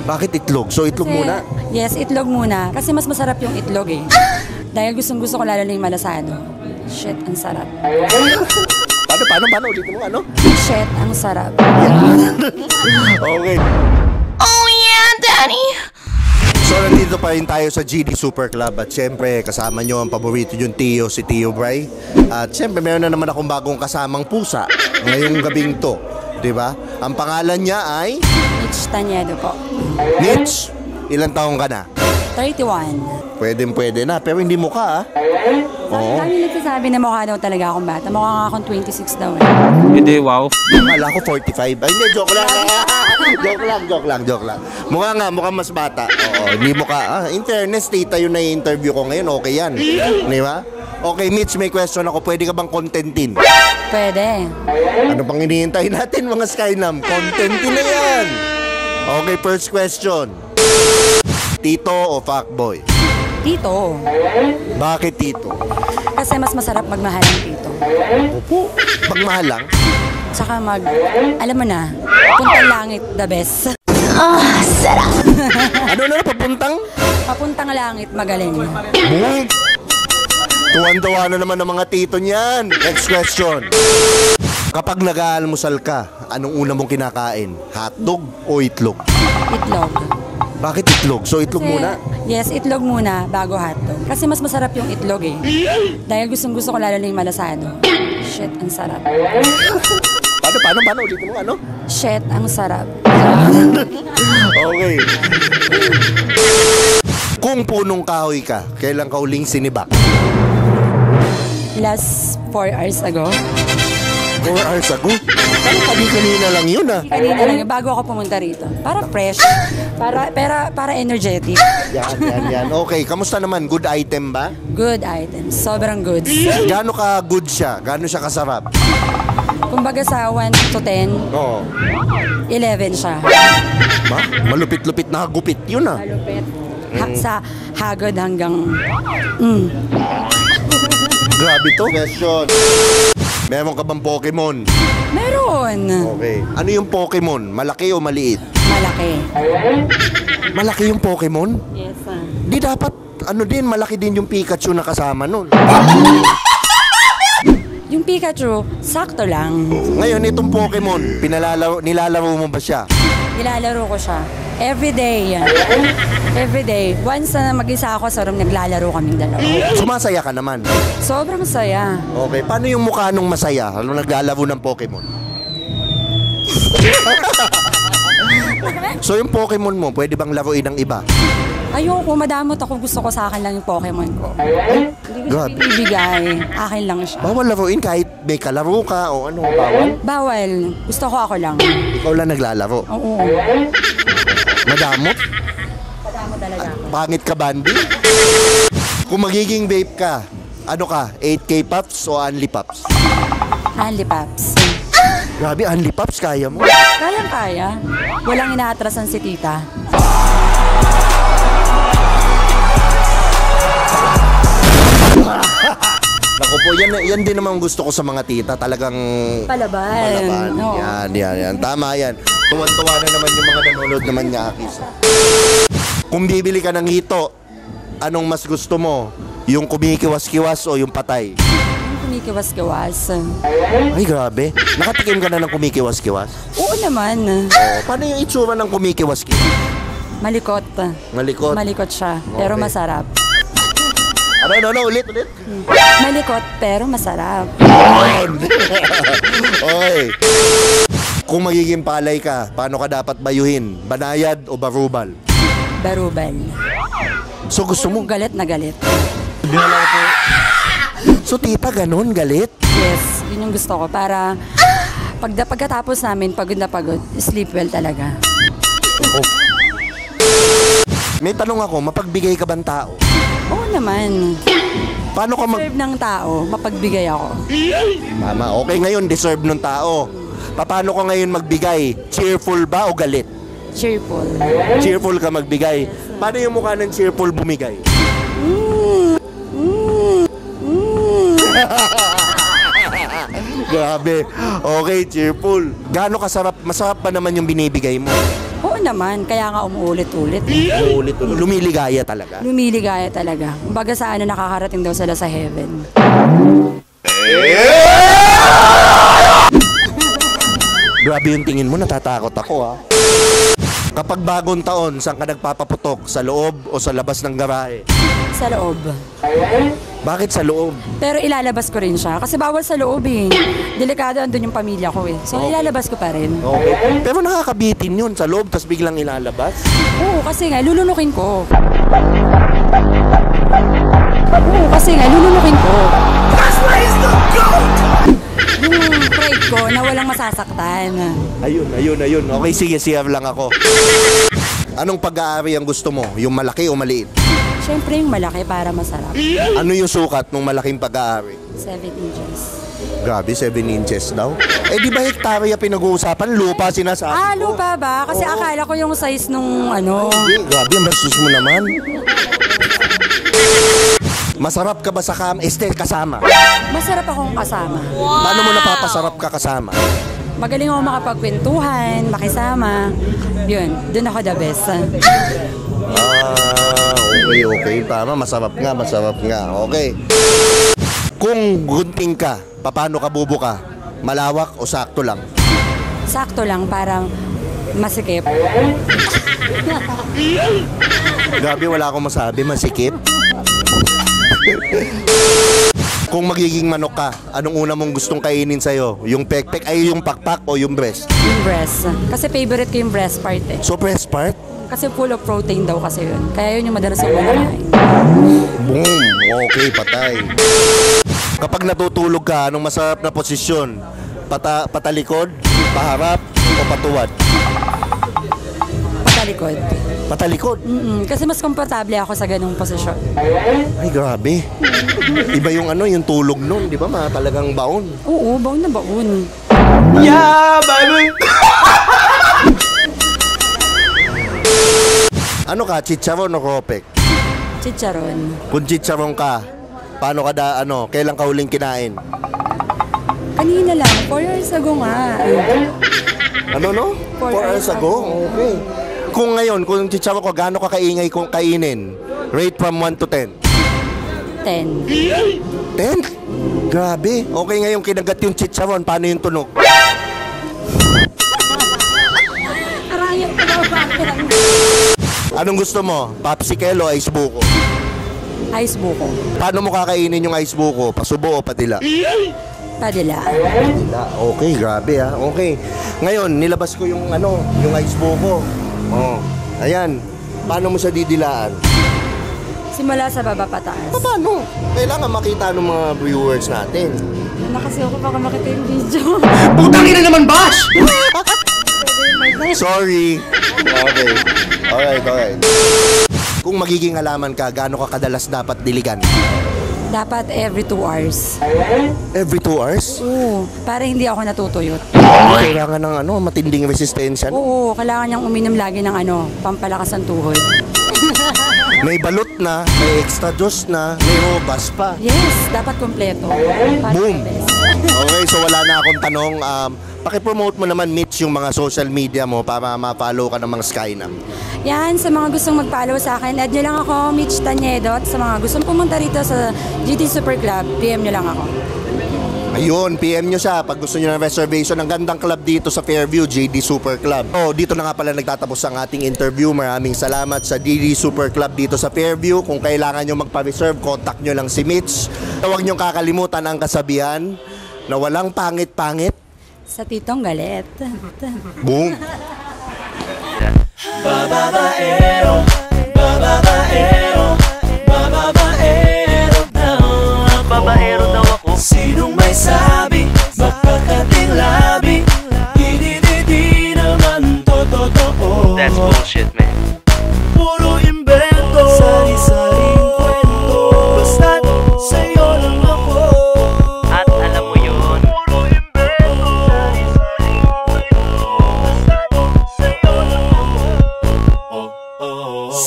Bakit itlog? So itlog Kasi, muna? Yes, itlog muna. Kasi mas masarap yung itlog eh. Dahil gusto ko lalo na yung malasado. Shit, ang sarap. Paano? Ulitin mo ano? Shit, ang sarap. Okay. Oh yeah, Daddy! So nandito pa rin tayo sa GD Super Club at syempre kasama nyo ang paborito yung si Tio Bray. At syempre meron na naman akong bagong kasamang pusa ngayong gabing to. Diba? Ang pangalan niya ay? Mitch Tanyedo po. Mitch, ilang taong ka na? 31. Pwede na, pero hindi mukha Oo. Kami nagsasabi na mukha daw talaga akong bata. Mukha nga akong 26 daw eh. Hindi, wow. Akala ko 45. Ay, hindi, joke lang. joke lang. Mukhang mas bata. Oo, hindi mukha. In fairness, tita yun na i-interview ko ngayon, okay yan. Di ba? Okay, Mitch, may question ako. Pwede ka bang contentin? Pwede. Ano pang hinihintay natin, mga Skynam? Contentin na yan. Okay, first question. Tito o fuckboy? Tito. Bakit tito? Kasi mas masarap magmahal ang tito. Opo, pagmahalang. Tsaka alam mo na, puntang langit, the best. Sarap! Ano na, papuntang? Papuntang langit, magaling. Boom! Tuwan-tuwa na naman ng mga tito niyan. Next question. Kapag nag-aalmusal ka, anong una mong kinakain? Hotdog o itlog? Itlog. Bakit itlog? So itlog muna? Yes, itlog muna bago hotdog. Kasi mas masarap yung itlog eh. Dahil gusto ko lalo na yung malasado. Shit, ang sarap. Paano? Ulitin mo ano? Shit, ang sarap. Okay. Kung punong kahoy ka, kailan ka uling sinibak? Last 4 hours ago. 4 hours ago? Parang kanina lang yun Kanina lang, bago ako pumunta rito. Para fresh. Para energetic. Yan. Okay, kamusta naman? Good item ba? Good item. Sobrang good. Gaano ka good siya? Gaano siya kasarap? Kumbaga sa 1 to 10, Oo. 11 siya. Malupit-lupit na hagupit yun Malupit. Sa hagod hanggang... Grabe to. Question. Meron ka bang Pokemon? Meron. Okay. Ano yung Pokemon? Malaki o maliit? Malaki. Malaki yung Pokemon? Yes, Di dapat, malaki din yung Pikachu na kasama nun. Yung Pikachu, sakto lang. Ngayon, itong Pokemon, nilalaro mo ba siya? Nilalaro ko siya. Everyday. Everyday. Once na mag-isa ako sa room, naglalaro kaming dalawa. Sumasaya ka naman. Sobrang saya. Okay, paano yung mukha nung masaya nung naglalaro ng Pokemon? So yung Pokemon mo, pwede bang laruin ng iba? Ayoko, madamot ako. Gusto ko sa akin lang yung Pokemon ko. Hindi ko siya pinibigay. Akin lang siya. Bawal laruin kahit may kalaro ka o ano, bawal? Bawal. Gusto ko ako lang. Ikaw lang naglalaro. Oo. Madamot? Madamot talaga ako. Pangit ka, Bandi? Kung magiging vape ka, ano ka? 8K Puffs o Unli Puffs? Unli Pops. Grabe, Unli Puffs, kaya mo? Kaya. Walang inaatrasan si tita. Naku po, yan din naman gusto ko sa mga tita. Talagang Palaban. No. Yan. Tama yan. Tuwan-tuwa na naman yung mga nanonood naman niya, Akis. Kung bibili ka ng hito, anong mas gusto mo? Yung kumikiwas-kiwas o yung patay? Yung kumikiwas-kiwas. Ay, grabe. Nakatikim ka na ng kumikiwas-kiwas? Oo naman. Paano yung itsura ng kumikiwas-kiwas? Malikot. Malikot? Malikot siya, pero Okay. masarap. Ulit. Malikot, pero masarap. Okay. Kung magiging palay ka, paano ka dapat bayuhin? Banayad o barubal? Barubal. So gusto mo? Galit na galit. So tita, ganun, galit? Yes, yun yung gusto ko. Para pagkatapos namin, pagod na pagod, sleep well talaga. Oh. May tanong ako, mapagbigay ka bang tao? Oo naman. Paano ka Serve ng tao, mapagbigay ako. Tama, okay ngayon, deserve ng tao. Paano ka ngayon magbigay? Cheerful ba o galit? Cheerful. Cheerful ka magbigay. Paano yung mukha ng cheerful bumigay? Grabe. Okay, cheerful. Gaano kasarap? Masarap pa naman yung binibigay mo? Oo Oo naman, kaya nga umuulit-ulit. Ulit, lumiligaya talaga. Lumiligaya talaga. Kumbaga sa ano, nakakarating daw sila sa heaven. Grabe yung tingin mo, natatakot ako ha. Kapag bagong taon, saan ka nagpapaputok? Sa loob o sa labas ng garahe? Sa loob. Bakit sa loob? Pero ilalabas ko rin siya. Kasi bawal sa loob eh. Delikado andun yung pamilya ko eh. So ilalabas ko pa rin. Okay. Pero nakakabitin yun sa loob, tapos biglang ilalabas. Oo, kasi nga, lulunukin ko. Yung pride ko na walang masasaktan. Ayun. Okay, sige, CR lang ako. Anong pag-aari ang gusto mo? Yung malaki o maliit? Siyempre yung malaki para masarap. Ano yung sukat ng malaking pag-aari? 7 inches. Grabe, 7 inches daw. Eh, di ba hektarya pinag-uusapan? Lupa sinasabi ko. Lupa ba? Kasi Oo. akala ko yung size nung ano. Hindi, grabe, ang bastos mo naman. Masarap ka ba sa kasama? Masarap akong kasama. Paano mo napapasarap ka kasama? Magaling ako makapagkwentuhan, makisama. Yun, dun ako the best. Okay. Tama, masarap nga. Okay. Kung gunting ka, paano ka bubuka? Malawak o sakto lang? Sakto lang, parang masikip. Grabe, wala akong masabi, masikip. Kung magiging manok ka, anong una mong gustong kainin sa'yo? Yung pekpek, ay yung pakpak o yung breast? Yung breast. Kasi favorite ko yung breast part eh. So, breast part? Kasi full of protein daw kasi yun. Kaya yun yung madalas yung kinakain. Boom! Okay, patay. Kapag natutulog ka, anong masarap na posisyon? Patalikod, paharap, o patuwad? Patalikod. Patalikod? Kasi mas komportable ako sa ganung posisyon. Ay, grabe. Iba yung yung tulog nun, di ba? Talagang baon. Oo, baon na baon. Yeah, baby! Ano ka, chicharon o ropek? Chicharon. Kung chicharon ka, paano ka kailan ka huling kinain? Kanina lang, 4 years ago nga. Ano, no? 4 hours ago? Okay. Kung ngayon, kung chicharon ko, gaano ka kaingay kung kainin? Rate from 1 to 10. 10. 10? Grabe. Okay, ngayon kinagat yung chicharon, paano yung tunog? Arayat ko daw ba? Anong gusto mo? Popsicle o ice buko? Ice buko. Paano mo kakainin yung ice buko? Pasubo o padila? Padila. Okay, grabe ha. Okay. Ngayon, nilabas ko yung yung ice buko. Oh. Ayan. Paano mo siya didilaan? Simula sa baba pataas. Paano? Kailangan makita ng mga viewers natin. Ano kasi ako baka makita yung video. Putang ina naman, Bash! Sorry. Okay. Alright. Kung magiging halaman ka, gaano ka kadalas dapat diligan? Dapat every 2 hours. Every 2 hours? Oo, para hindi ako natutuyot. Kailangan ng matinding resistensya. Oo, kailangan niyang uminom lagi ng pampalakas ng tuhod. May balot na, may extra juice na, may robas pa. Yes, dapat kompleto. Para Boom! the best. Okay, so wala na akong tanong. Pakipromote mo naman, Mitch, yung mga social media mo para ma-follow ka ng mga Skynam. Yan, sa mga gustong mag-follow sa akin, add nyo lang ako, Mitch Taniedo. At sa mga gustong pumunta rito sa GT Super Club, PM nyo lang ako. Ayun, PM nyo siya pag gusto nyo ng reservation. Ang gandang club dito sa Fairview, JD Super Club. Dito na nga pala nagtatapos ang ating interview. Maraming salamat sa JD Super Club dito sa Fairview. Kung kailangan nyo magpa-reserve, contact nyo lang si Mitch. Huwag nyo kakalimutan ang kasabihan na walang pangit-pangit. Sa Titong Galet. Boom! Bababaero, bababaero, bababaero daw ako. Babaero daw ako. Sinong may sa